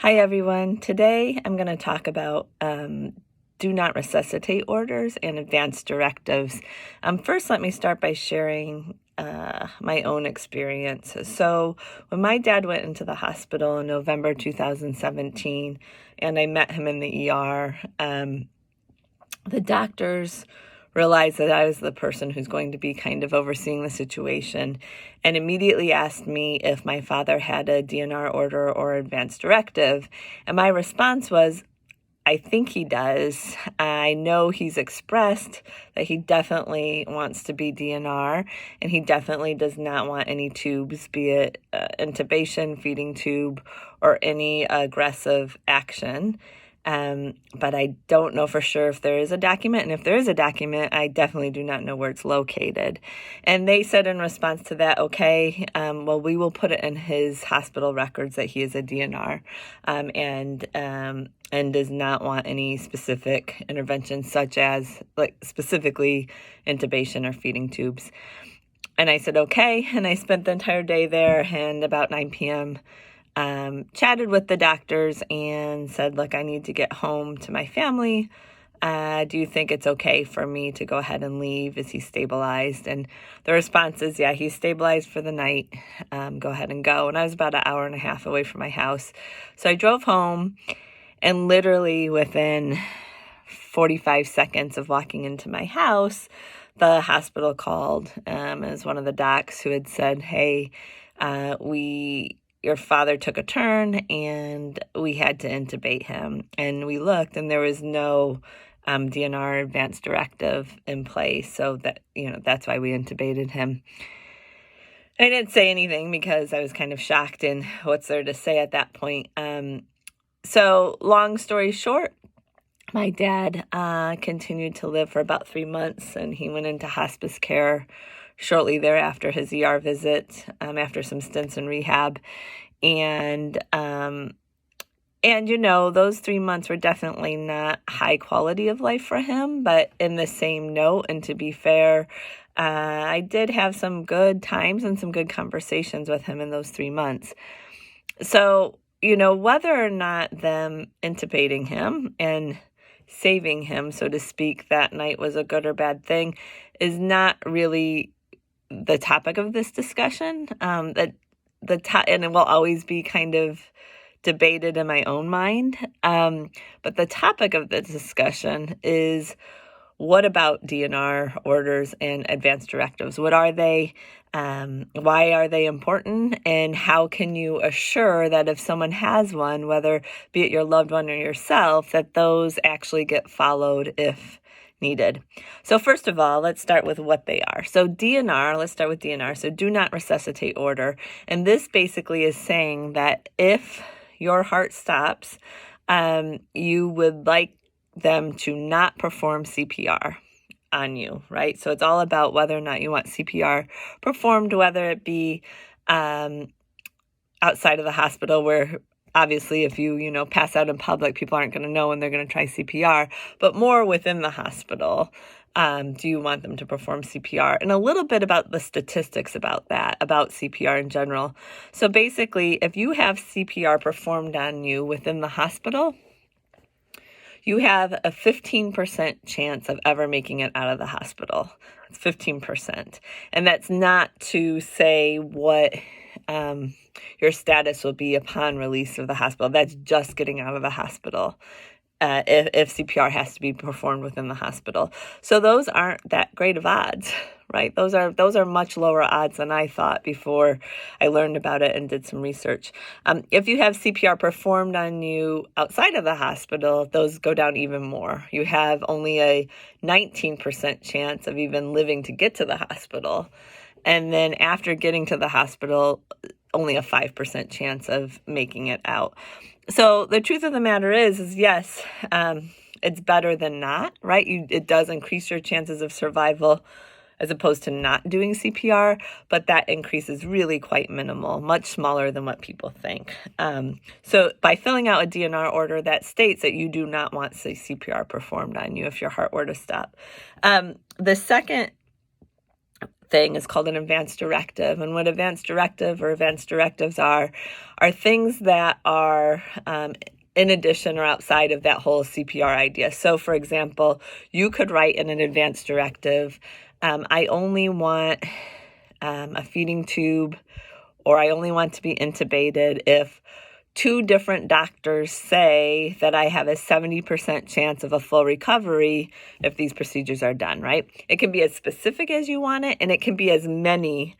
Hi everyone. Today I'm going to talk about do not resuscitate orders and advanced directives. First, let me start by sharing my own experience. So when my dad went into the hospital in November 2017 and I met him in the ER, the doctors realized that I was the person who's going to be kind of overseeing the situation and immediately asked me if my father had a DNR order or advanced directive. And my response was, I think he does. I know he's expressed that he definitely wants to be DNR, and he definitely does not want any tubes, be it intubation, feeding tube, or any aggressive action. But I don't know for sure if there is a document, and if there is a document, I definitely do not know where it's located. And they said in response to that, okay, well, we will put it in his hospital records that he is a DNR, and does not want any specific intervention, such as specifically intubation or feeding tubes. And I said, okay, and I spent the entire day there, and about 9 p.m., chatted with the doctors and said, look, I need to get home to my family. Do you think it's okay for me to go ahead and leave? Is he stabilized? And the response is, yeah, he's stabilized for the night. Go ahead and go. And I was about an hour and a half away from my house. So I drove home, and literally within 45 seconds of walking into my house, the hospital called as one of the docs who had said, hey, your father took a turn and we had to intubate him. And we looked and there was no DNR advanced directive in place. So that's why we intubated him. I didn't say anything because I was kind of shocked, and what's there to say at that point? So long story short, my dad continued to live for about 3 months, and he went into hospice care shortly thereafter his ER visit, after some stints in rehab. And those 3 months were definitely not high quality of life for him, but in the same note, and to be fair, I did have some good times and some good conversations with him in those 3 months. So, whether or not them intubating him and saving him, so to speak, that night was a good or bad thing is not really the topic of this discussion. And it will always be kind of debated in my own mind. But the topic of the discussion is, what about DNR orders and advanced directives? What are they? Why are they important? And how can you assure that if someone has one, whether be it your loved one or yourself, that those actually get followed if needed? So first of all, let's start with what they are. So DNR, let's start with DNR. So do not resuscitate order. And this basically is saying that if your heart stops, you would like them to not perform CPR on you, right? So it's all about whether or not you want CPR performed, whether it be outside of the hospital, where obviously if you pass out in public, people aren't going to know when they're going to try CPR, but more within the hospital. Do you want them to perform CPR? And a little bit about the statistics about that, about CPR in general. So basically, if you have CPR performed on you within the hospital, you have a 15% chance of ever making it out of the hospital. It's 15%. And that's not to say what your status will be upon release of the hospital. That's just getting out of the hospital. If CPR has to be performed within the hospital. So those aren't that great of odds, right? Those are much lower odds than I thought before I learned about it and did some research. If you have CPR performed on you outside of the hospital, those go down even more. You have only a 19% chance of even living to get to the hospital. And then after getting to the hospital, only a 5% chance of making it out. So the truth of the matter is yes, it's better than not, right? It does increase your chances of survival as opposed to not doing CPR, but that increase is really quite minimal, much smaller than what people think. So by filling out a DNR order, that states that you do not want CPR performed on you if your heart were to stop. The second thing is called an advanced directive. And what advanced directive or advanced directives are things that are in addition or outside of that whole CPR idea. So for example, you could write in an advanced directive, I only want a feeding tube, or I only want to be intubated if 2 different doctors say that I have a 70% chance of a full recovery if these procedures are done, right? It can be as specific as you want it, and it can be as many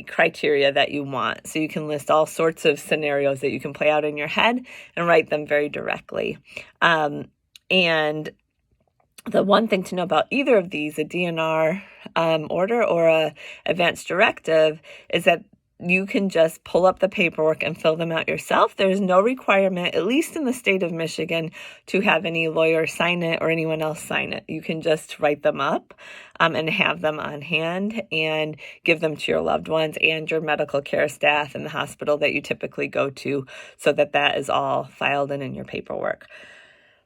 criteria that you want. So you can list all sorts of scenarios that you can play out in your head and write them very directly. And the one thing to know about either of these, a DNR order or a advanced directive, is that you can just pull up the paperwork and fill them out yourself. There's no requirement, at least in the state of Michigan, to have any lawyer sign it or anyone else sign it. You can just write them up and have them on hand and give them to your loved ones and your medical care staff in the hospital that you typically go to, so that that is all filed in your paperwork.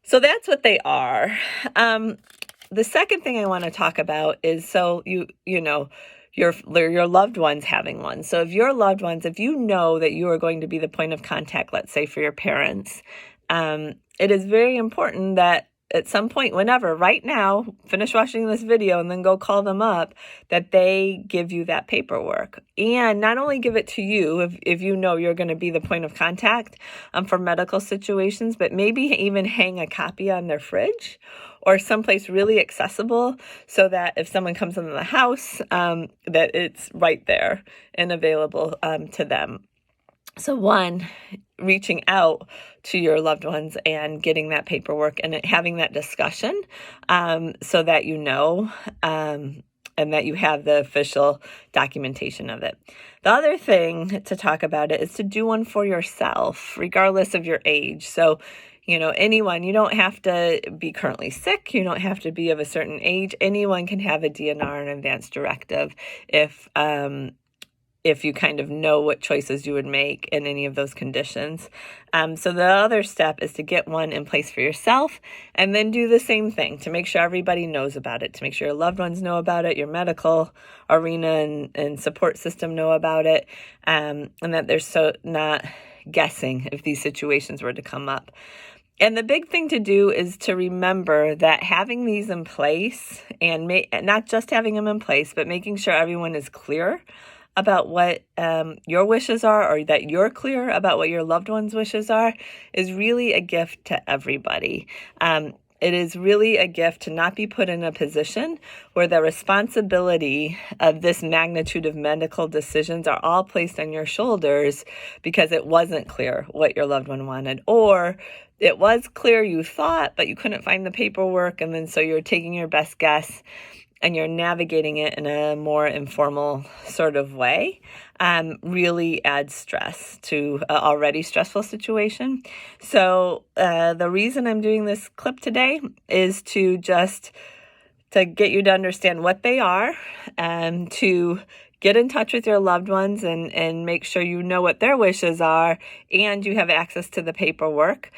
So that's what they are. The second thing I want to talk about is, so you know, your loved ones having one. So if your loved ones, if you know that you are going to be the point of contact, let's say for your parents, it is very important that at some point, whenever, right now, finish watching this video and then go call them up, that they give you that paperwork. And not only give it to you if you know you're going to be the point of contact for medical situations, but maybe even hang a copy on their fridge or someplace really accessible, so that if someone comes into the house, that it's right there and available to them. So one, reaching out to your loved ones and getting that paperwork and having that discussion so that you know and that you have the official documentation of it. The other thing to talk about it is to do one for yourself, regardless of your age. So, you know, anyone, you don't have to be currently sick. You don't have to be of a certain age. Anyone can have a DNR and advanced directive if you kind of know what choices you would make in any of those conditions. So the other step is to get one in place for yourself, and then do the same thing to make sure everybody knows about it, to make sure your loved ones know about it, your medical arena and support system know about it, and that they're so not guessing if these situations were to come up. And the big thing to do is to remember that having these in place, and not just having them in place, but making sure everyone is clear about what your wishes are, or that you're clear about what your loved one's wishes are, is really a gift to everybody. It is really a gift to not be put in a position where the responsibility of this magnitude of medical decisions are all placed on your shoulders because it wasn't clear what your loved one wanted, or it was clear you thought, but you couldn't find the paperwork, and then so you're taking your best guess and you're navigating it in a more informal sort of way, really adds stress to an already stressful situation. So the reason I'm doing this clip today is to get you to understand what they are, and to get in touch with your loved ones and make sure you know what their wishes are, and you have access to the paperwork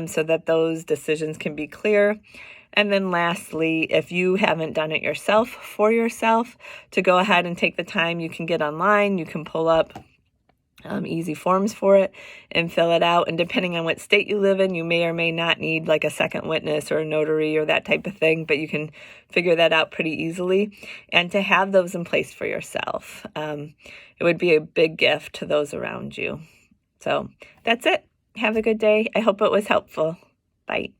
so that those decisions can be clear. And then lastly, if you haven't done it yourself for yourself, to go ahead and take the time. You can get online, you can pull up easy forms for it and fill it out. And depending on what state you live in, you may or may not need like a second witness or a notary or that type of thing, but you can figure that out pretty easily. And to have those in place for yourself, it would be a big gift to those around you. So that's it. Have a good day. I hope it was helpful. Bye.